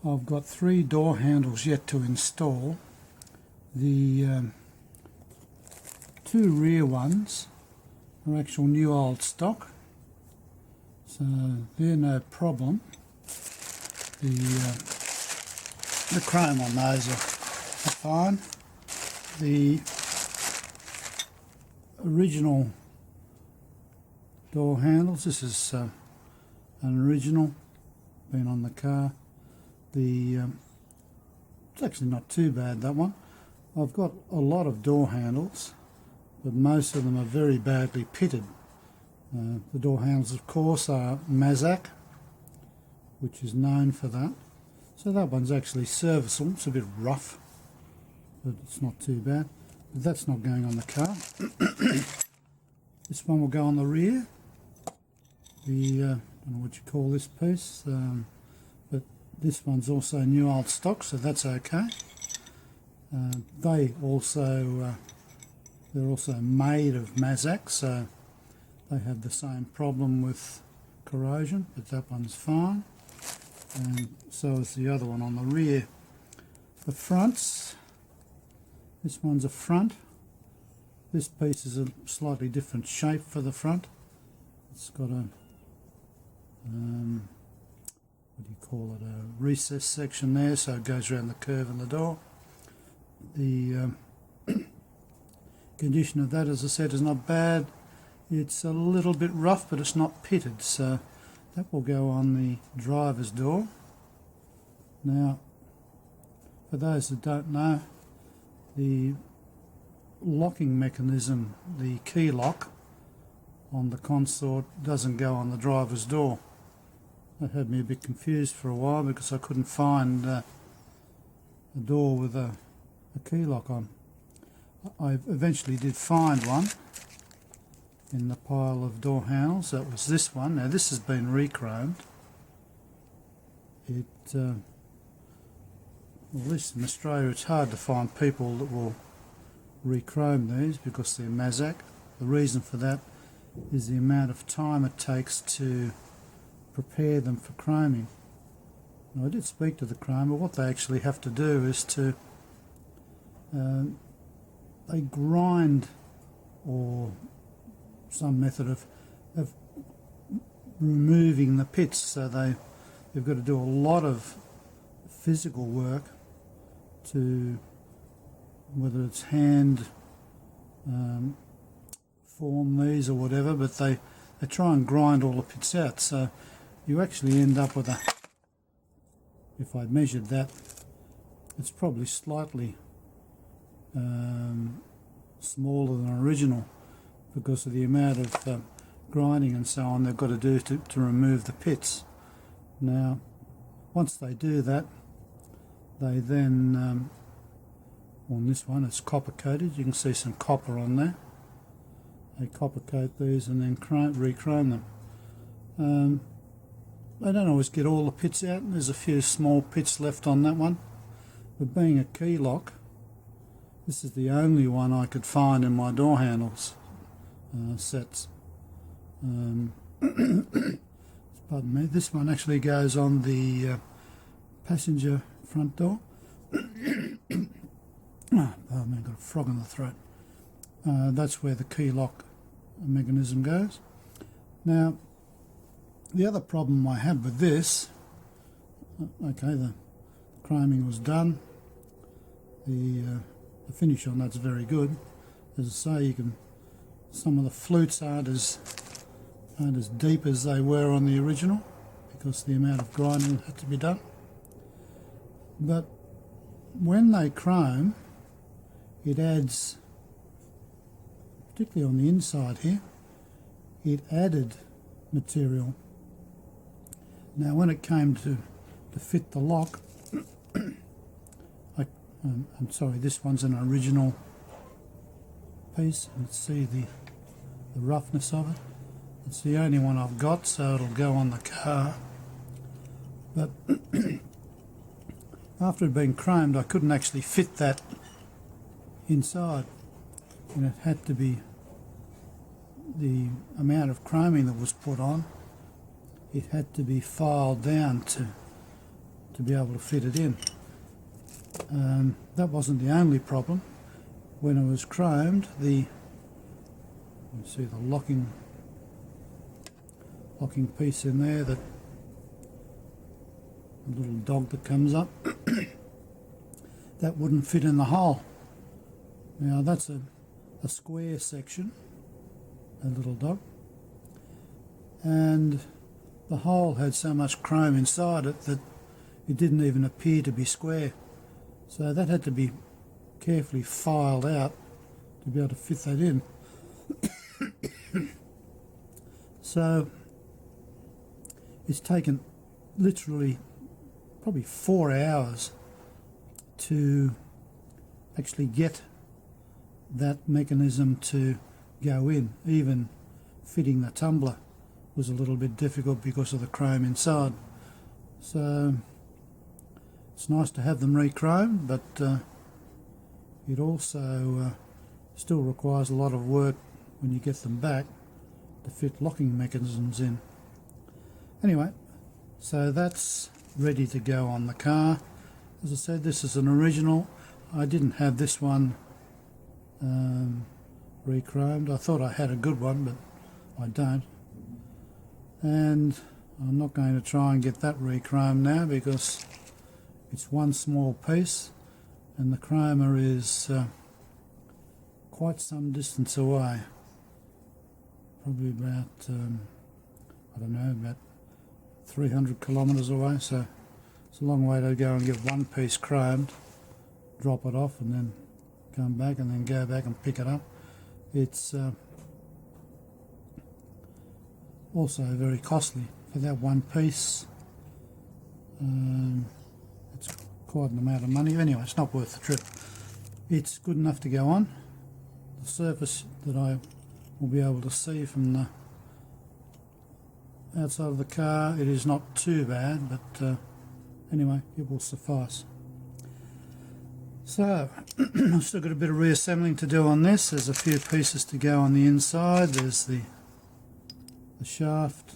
I've got 3 door handles yet to install. The 2 rear ones are actual new old stock, so they're no problem. The chrome on those are fine. The original door handles, this is an original, been on the car. It's actually not too bad, that one. I've got a lot of door handles, but most of them are very badly pitted. The door handles, of course, are Mazak, which is known for that. So that one's actually serviceable. It's a bit rough, but it's not too bad. But that's not going on the car. This one will go on the rear. I don't know what you call this piece, but this one's also new old stock, so that's okay. They're also made of Mazak, so they have the same problem with corrosion, but that one's fine, and so is the other one on the rear. The fronts, this one's a front. This piece is a slightly different shape for the front. It's got a what do you call it, a recess section there, so it goes around the curve in the door. The condition of that, as I said, is not bad. It's a little bit rough, but it's not pitted, so that will go on the driver's door. Now, for those that don't know, the locking mechanism, the key lock on the Consort, doesn't go on the driver's door. That had me a bit confused for a while because I couldn't find a door with a key lock on. I eventually did find one in the pile of door handles. That was this one. Now this has been re-chromed. Well, at least in Australia it's hard to find people that will re-chrome these because they're Mazak. The reason for that is the amount of time it takes to prepare them for chroming. Now, I did speak to the chromer. What they actually have to do is to they grind, or some method of removing the pits, so they've got to do a lot of physical work to, whether it's hand form these or whatever, but they try and grind all the pits out, so you actually end up with if I measured that, it's probably slightly smaller than original because of the amount of grinding and so on they've got to do to remove the pits. Now, once they do that, they then, on this one it's copper coated, you can see some copper on there. They copper coat these and then re-chrome them. They don't always get all the pits out, and there's a few small pits left on that one. But being a key lock, this is the only one I could find in my door handles sets. Pardon me, this one actually goes on the passenger front door. Pardon me, I've got a frog in the throat. That's where the key lock mechanism goes. Now, the other problem I had with this, okay, the chroming was done. The finish on that's very good. As I say, some of the flutes aren't as deep as they were on the original because the amount of grinding had to be done. But when they chrome, it adds, particularly on the inside here, it added material. Now when it came to fit the lock, I'm sorry, this one's an original piece. Let's see the roughness of it. It's the only one I've got, so it'll go on the car. But after it had been chromed, I couldn't actually fit that inside, and it had to be the amount of chroming that was put on. It had to be filed down to to be able to fit it in. That wasn't the only problem. When it was chromed, you see the locking piece in there, that the little dog that comes up, that wouldn't fit in the hole. Now that's a square section, a little dog, and the hole had so much chrome inside it that it didn't even appear to be square. So that had to be carefully filed out to be able to fit that in. So it's taken literally probably 4 hours to actually get that mechanism to go in. Even fitting the tumbler was a little bit difficult because of the chrome inside. So it's nice to have them re-chromed, but it also still requires a lot of work when you get them back to fit locking mechanisms in. Anyway, so that's ready to go on the car. As I said, this is an original. I didn't have this one re-chromed. I thought I had a good one, but I don't. And I'm not going to try and get that re-chromed now because it's one small piece and the chromer is quite some distance away. Probably about, I don't know, about 300 kilometres away, so it's a long way to go and get one piece chromed, drop it off and then come back and then go back and pick it up. It's also very costly for that one piece. It's quite an amount of money. Anyway, it's not worth the trip. It's good enough to go on. The surface that I will be able to see from the outside of the car, it is not too bad, but anyway, it will suffice. So, I've still got a bit of reassembling to do on this. There's a few pieces to go on the inside. There's the shaft,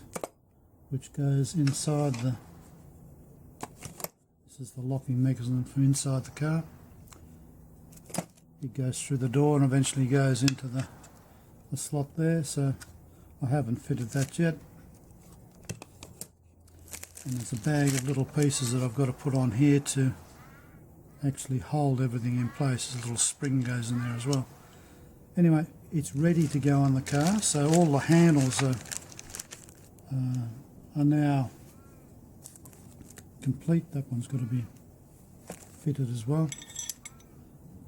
which goes inside the... This is the locking mechanism from inside the car. It goes through the door and eventually goes into the slot there, so I haven't fitted that yet. And there's a bag of little pieces that I've got to put on here to actually hold everything in place. There's a little spring goes in there as well. Anyway, it's ready to go on the car, so all the handles are now complete. That one's got to be fitted as well.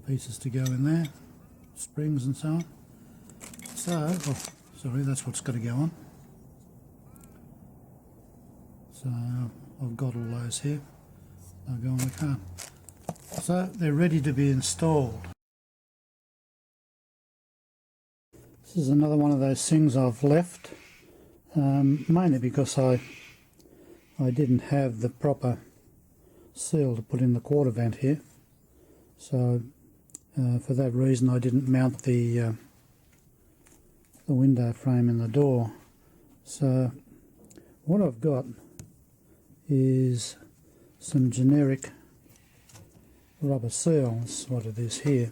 Pieces to go in there, springs and so on. So, oh, sorry, that's what's got to go on. So I've got all those here. They'll go on the car. So they're ready to be installed. This is another one of those things I've left, mainly because I didn't have the proper seal to put in the quarter vent here. So for that reason I didn't mount the window frame in the door. So what I've got is some generic rubber seals, what it is here,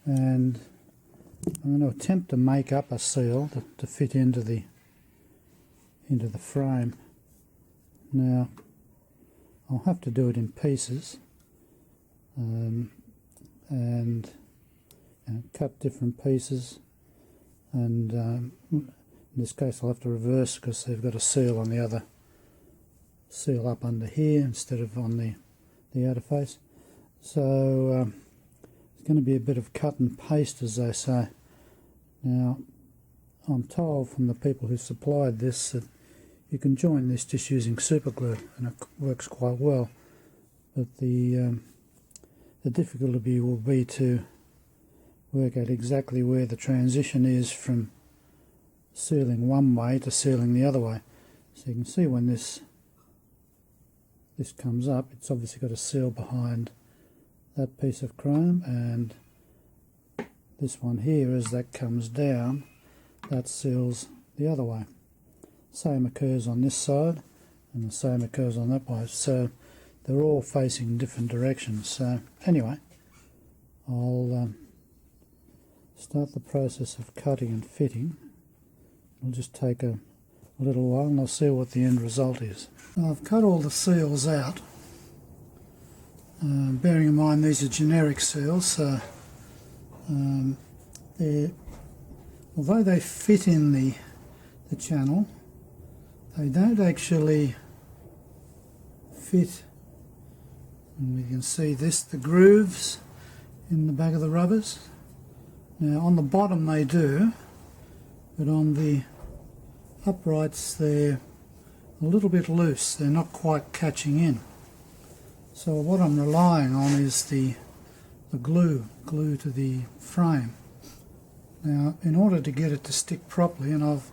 and I'm going to attempt to make up a seal to fit into the frame. Now I'll have to do it in pieces and cut different pieces, and in this case I'll have to reverse because they've got a seal on the other seal up under here instead of on the outer face. So it's going to be a bit of cut and paste, as they say. Now I'm told from the people who supplied this that you can join this just using super glue and it works quite well, but the difficulty will be to work out exactly where the transition is from sealing one way to sealing the other way. So you can see when this comes up, it's obviously got a seal behind that piece of chrome, and this one here, as that comes down, that seals the other way. Same occurs on this side and the same occurs on that way. So they're all facing different directions. So anyway, I'll start the process of cutting and fitting. It'll just take a little while and I'll see what the end result is. Now, I've cut all the seals out, bearing in mind these are generic seals, so although they fit in the channel, they don't actually fit, and we can see the grooves in the back of the rubbers. Now on the bottom they do, but on the uprights they're a little bit loose, they're not quite catching in. So what I'm relying on is the glue to the frame. Now in order to get it to stick properly, and I've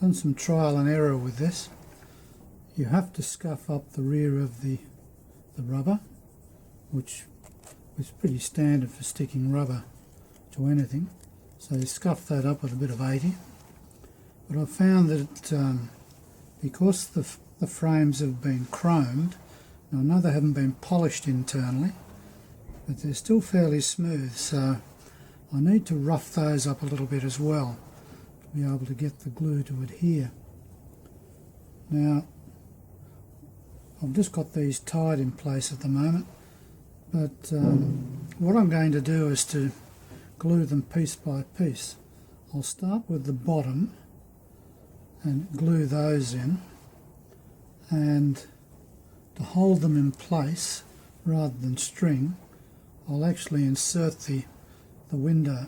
done some trial and error with this, you have to scuff up the rear of the rubber, which is pretty standard for sticking rubber to anything. So you scuff that up with a bit of 80. But I've found that because the frames have been chromed, now I know they haven't been polished internally, but they're still fairly smooth, so I need to rough those up a little bit as well to be able to get the glue to adhere. Now I've just got these tied in place at the moment, but what I'm going to do is to glue them piece by piece. I'll start with the bottom and glue those in, and to hold them in place rather than string, I'll actually insert the window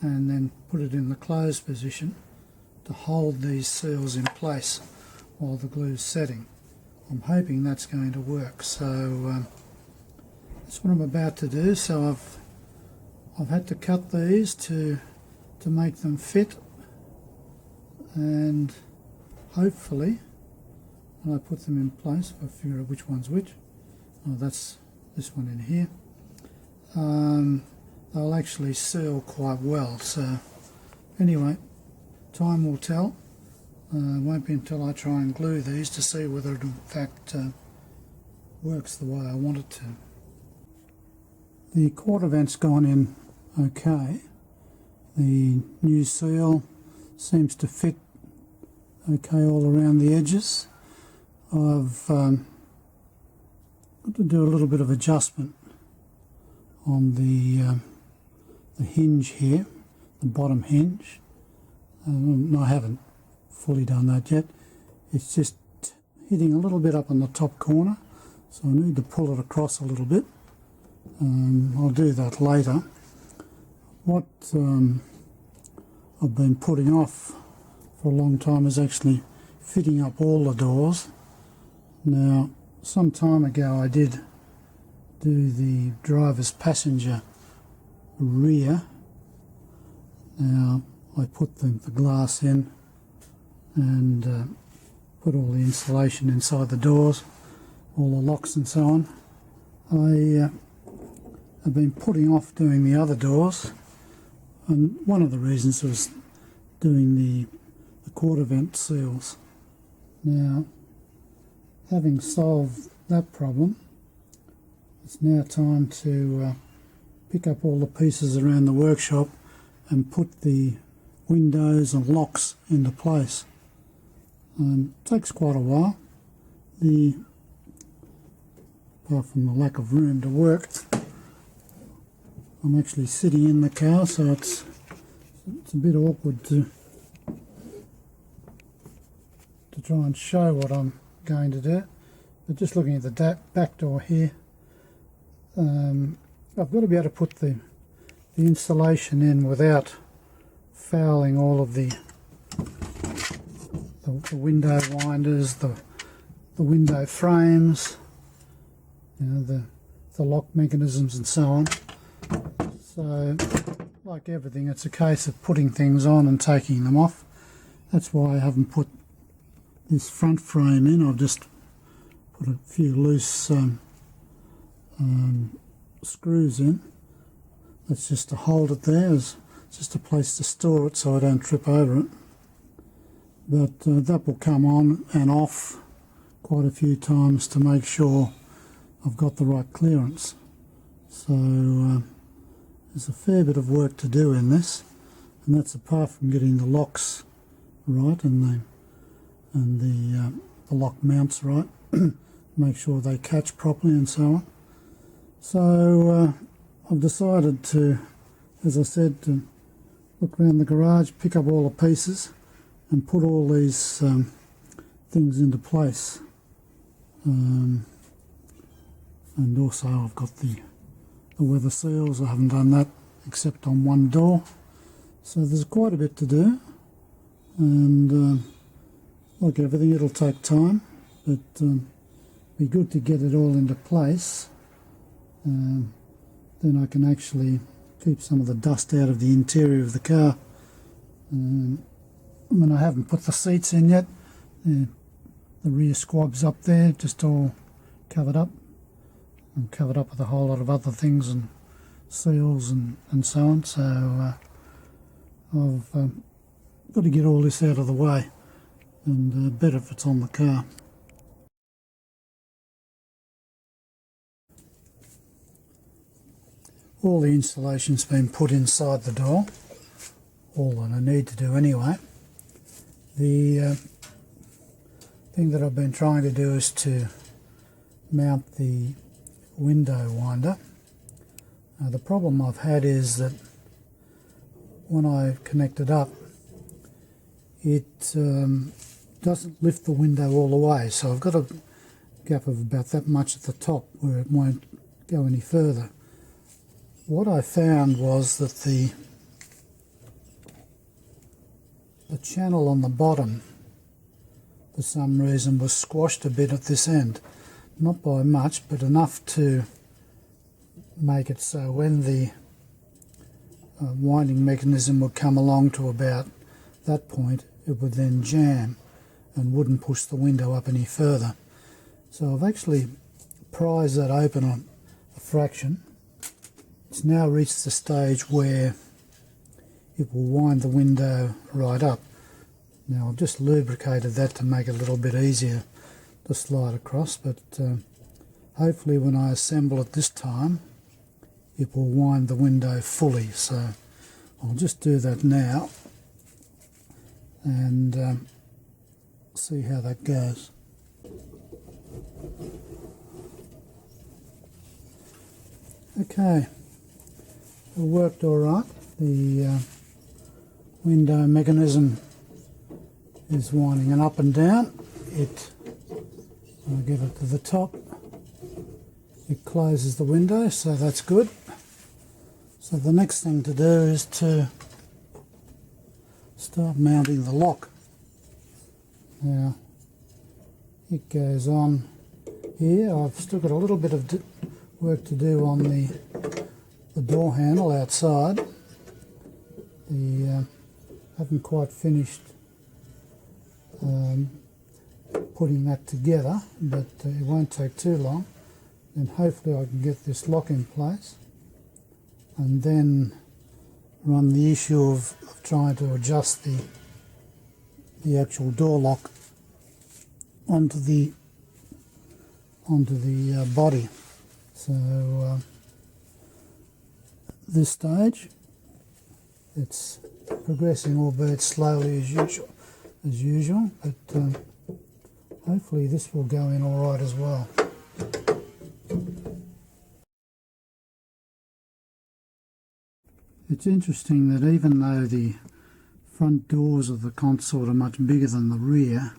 and then put it in the closed position to hold these seals in place while the glue's setting. I'm hoping that's going to work, so that's what I'm about to do. So I've had to cut these to make them fit, and hopefully when I put them in place, if I figure out which one's which, oh that's this one in here, they'll actually seal quite well. So anyway, time will tell. It won't be until I try and glue these to see whether it in fact works the way I want it to. The quarter vent's gone in okay. The new seal seems to fit okay all around the edges. I've got to do a little bit of adjustment on the hinge here, the bottom hinge. I haven't fully done that yet. It's just hitting a little bit up on the top corner, so I need to pull it across a little bit. I'll do that later. What I've been putting off for a long time is actually fitting up all the doors. Now, some time ago I did do the driver's passenger rear. Now I put the glass in and put all the insulation inside the doors, all the locks and so on. I have been putting off doing the other doors, and one of the reasons was doing the quarter vent seals. Now, having solved that problem, it's now time to pick up all the pieces around the workshop and put the windows and locks into place. It takes quite a while. Apart from the lack of room to work, I'm actually sitting in the car, so it's a bit awkward to try and show what I'm going to do. But just looking at the back door here, I've got to be able to put the insulation in without fouling all of the window winders, the window frames, you know, the lock mechanisms and so on. So, like everything, it's a case of putting things on and taking them off. That's why I haven't put this front frame in. I've just put a few loose screws in. That's just to hold it there. It's just a place to store it so I don't trip over it. But that will come on and off quite a few times to make sure I've got the right clearance. So there's a fair bit of work to do in this, and that's apart from getting the locks right and the lock mounts right, make sure they catch properly and so on. So I've decided to, as I said, to look around the garage, pick up all the pieces and put all these things into place. And also I've got the weather seals. I haven't done that except on one door. So there's quite a bit to do, and like everything, it'll take time, but be good to get it all into place. Then I can actually keep some of the dust out of the interior of the car. I mean, I haven't put the seats in yet. The rear squab's up there, just all covered up, and covered up with a whole lot of other things and seals and so on. So I've got to get all this out of the way, and better if it's on the car. All the insulation's been put inside the door, all that I need to do anyway. The thing that I've been trying to do is to mount the window winder. The problem I've had is that when I connect it up, it doesn't lift the window all the way, so I've got a gap of about that much at the top where it won't go any further. What I found was that the channel on the bottom, for some reason, was squashed a bit at this end. Not by much, but enough to make it so when the winding mechanism would come along to about that point, it would then jam and wouldn't push the window up any further. So I've actually prized that open a fraction. It's now reached the stage where it will wind the window right up. Now I've just lubricated that to make it a little bit easier to slide across, but hopefully when I assemble it this time it will wind the window fully. So I'll just do that now and see how that goes. Okay, it worked all right. The window mechanism is winding it up and down. I'll get it to the top. It closes the window, so that's good. So the next thing to do is to start mounting the lock. Now, it goes on here. I've still got a little bit of work to do on the door handle outside. Haven't quite finished putting that together, but it won't take too long, and hopefully I can get this lock in place and then run the issue of trying to adjust the actual door lock onto the body. So this stage it's progressing, albeit slowly as usual, but hopefully this will go in all right as well. It's interesting that even though the front doors of the Consort are much bigger than the rear,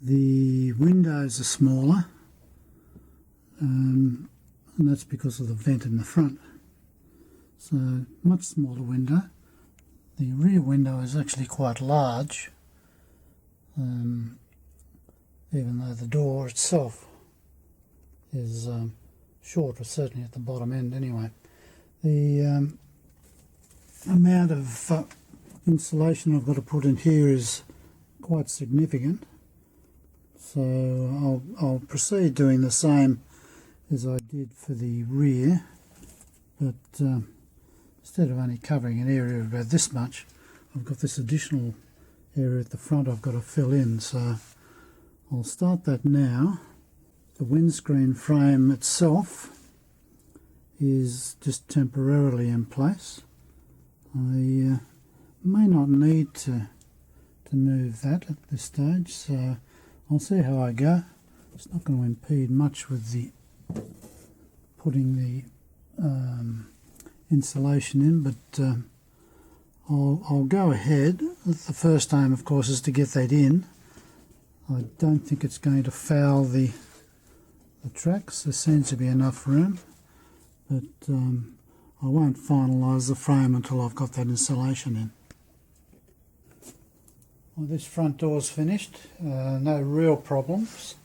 the windows are smaller, and that's because of the vent in the front. So much smaller window. The rear window is actually quite large, even though the door itself is shorter, certainly at the bottom end anyway. The amount of insulation I've got to put in here is quite significant, so I'll proceed doing the same as I did for the rear, but instead of only covering an area of about this much, I've got this additional area at the front I've got to fill in. So I'll start that now the windscreen frame itself is just temporarily in place. I may not need to move that at this stage, so I'll see how I go. It's not going to impede much with the putting the insulation in, but I'll go ahead. The first aim, of course, is to get that in. I don't think it's going to foul the tracks. There seems to be enough room, but I won't finalise the frame until I've got that insulation in. Well, this front door's finished. No real problems.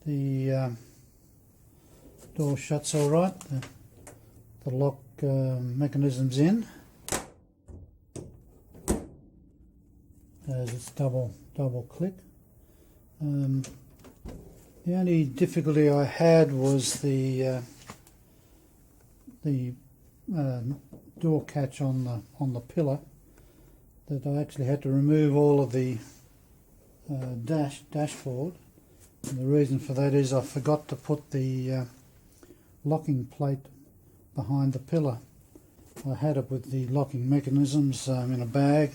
The door shuts all right. The lock mechanism's in. As it's double click. The only difficulty I had was the door catch on the pillar, that I actually had to remove all of the dashboard. And the reason for that is I forgot to put the locking plate behind the pillar. I had it with the locking mechanisms in a bag,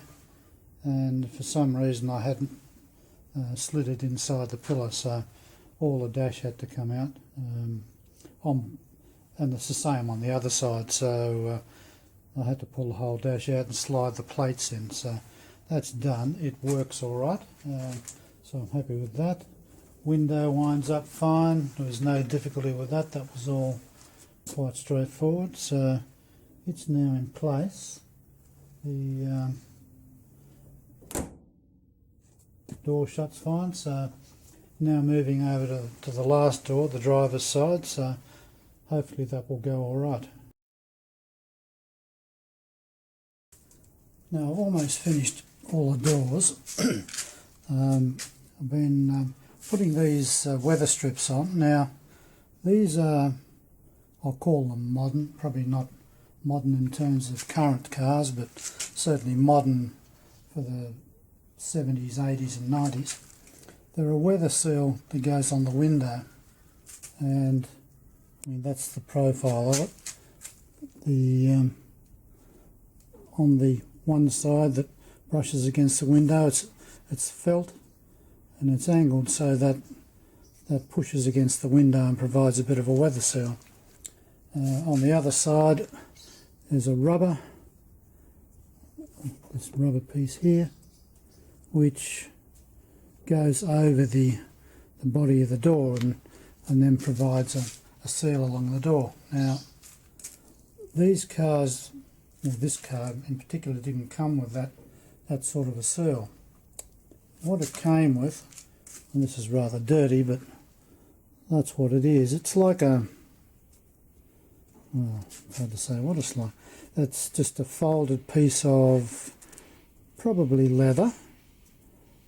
and for some reason I hadn't slid it inside the pillar, so all the dash had to come out. And it's the same on the other side, so I had to pull the whole dash out and slide the plates in. So that's done. It works all right, so I'm happy with that. Window winds up fine. There was no difficulty with that. That was all quite straightforward. So it's now in place. The door shuts fine. So now moving over to the last door, the driver's side. So hopefully that will go all right. Now I've almost finished all the doors. I've been putting these weather strips on. Now these are, I'll call them modern, probably not modern in terms of current cars, but certainly modern for the 70s, 80s and 90s. They're a weather seal that goes on the window, and I mean that's the profile of it. The on the one side that brushes against the window, it's felt and it's angled so that pushes against the window and provides a bit of a weather seal. On the other side there's a rubber, this rubber piece here, which goes over the body of the door and then provides a seal along the door. Now these cars, well, this car in particular, didn't come with that sort of a seal. What it came with, and this is rather dirty, but that's what it is. It's like a, oh, hard to say what it's like. It's just a folded piece of probably leather.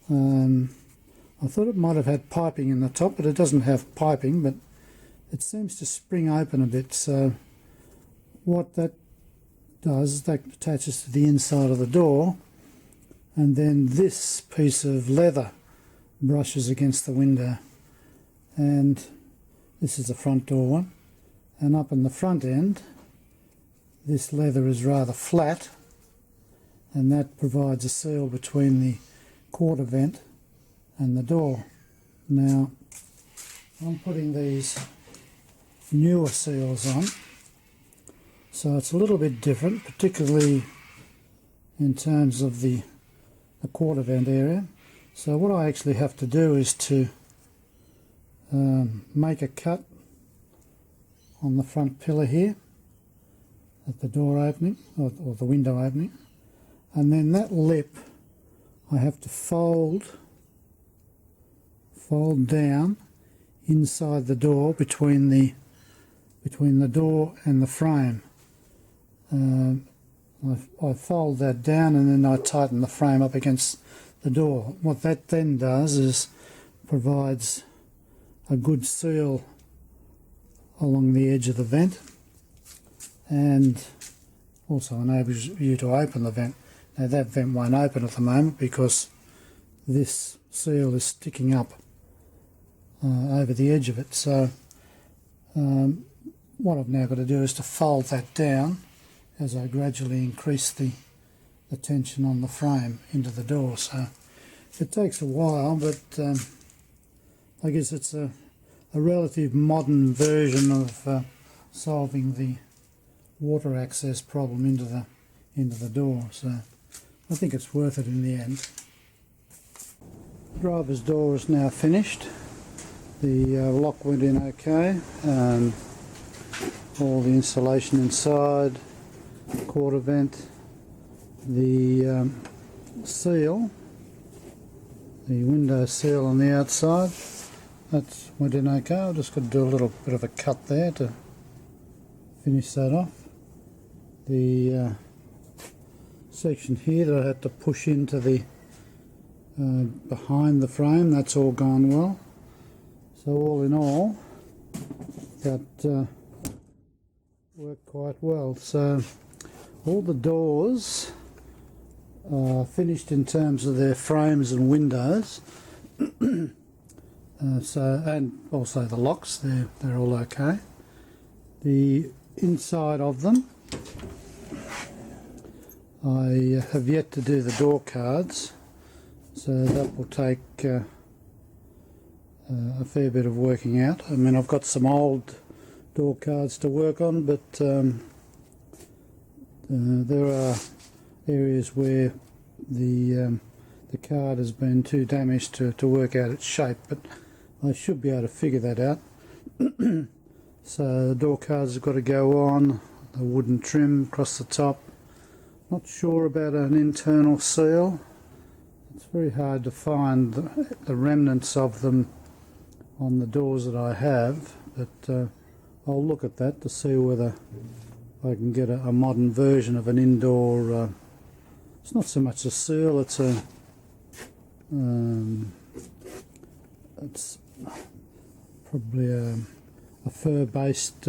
I thought it might have had piping in the top, but it doesn't have piping, but it seems to spring open a bit. So what that does, that attaches to the inside of the door, and then this piece of leather brushes against the window. And this is the front door one, and up in the front end this leather is rather flat, and that provides a seal between the quarter vent and the door. Now I'm putting these newer seals on, so it's a little bit different, particularly in terms of the quarter vent area. So what I actually have to do is to make a cut on the front pillar here at the door opening, or the window opening, and then that lip I have to fold down inside the door, between the door and the frame. I fold that down and then I tighten the frame up against the door. What that then does is provides a good seal along the edge of the vent, and also enables you to open the vent. Now that vent won't open at the moment because this seal is sticking up over the edge of it. So what I've now got to do is to fold that down as I gradually increase the tension on the frame into the door. So it takes a while, but I guess it's a relative modern version of solving the water access problem into the door. So I think it's worth it in the end. Driver's door is now finished. The lock went in okay. All the insulation inside, quarter vent, the seal, the window seal on the outside, that went in okay. I've just got to do a little bit of a cut there to finish that off. The section here that I had to push into the behind the frame, that's all gone well. So all in all, that worked quite well. So all the doors are finished in terms of their frames and windows. And also the locks, they're all okay. The inside of them, I have yet to do the door cards, so that will take a fair bit of working out. I mean, I've got some old door cards to work on, but there are areas where the card has been too damaged to work out its shape, but I should be able to figure that out. So the door cards have got to go on, the wooden trim across the top. Not sure about an internal seal. It's very hard to find the remnants of them on the doors that I have, but I'll look at that to see whether I can get a modern version of an indoor. It's not so much a seal; it's it's probably a fur-based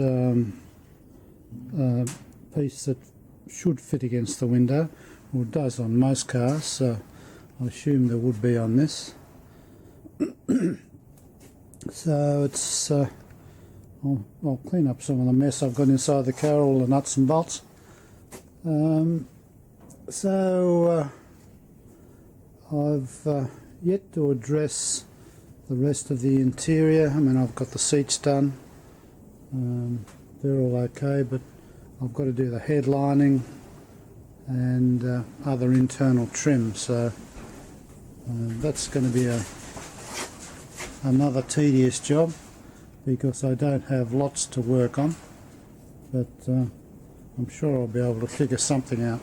piece that should fit against the window. Well, it does on most cars, so I assume there would be on this. So it's I'll clean up some of the mess I've got inside the car, all the nuts and bolts. I've yet to address the rest of the interior. I mean, I've got the seats done. They're all okay, but I've got to do the headlining and other internal trim. So that's going to be another tedious job, because I don't have lots to work on, but I'm sure I'll be able to figure something out.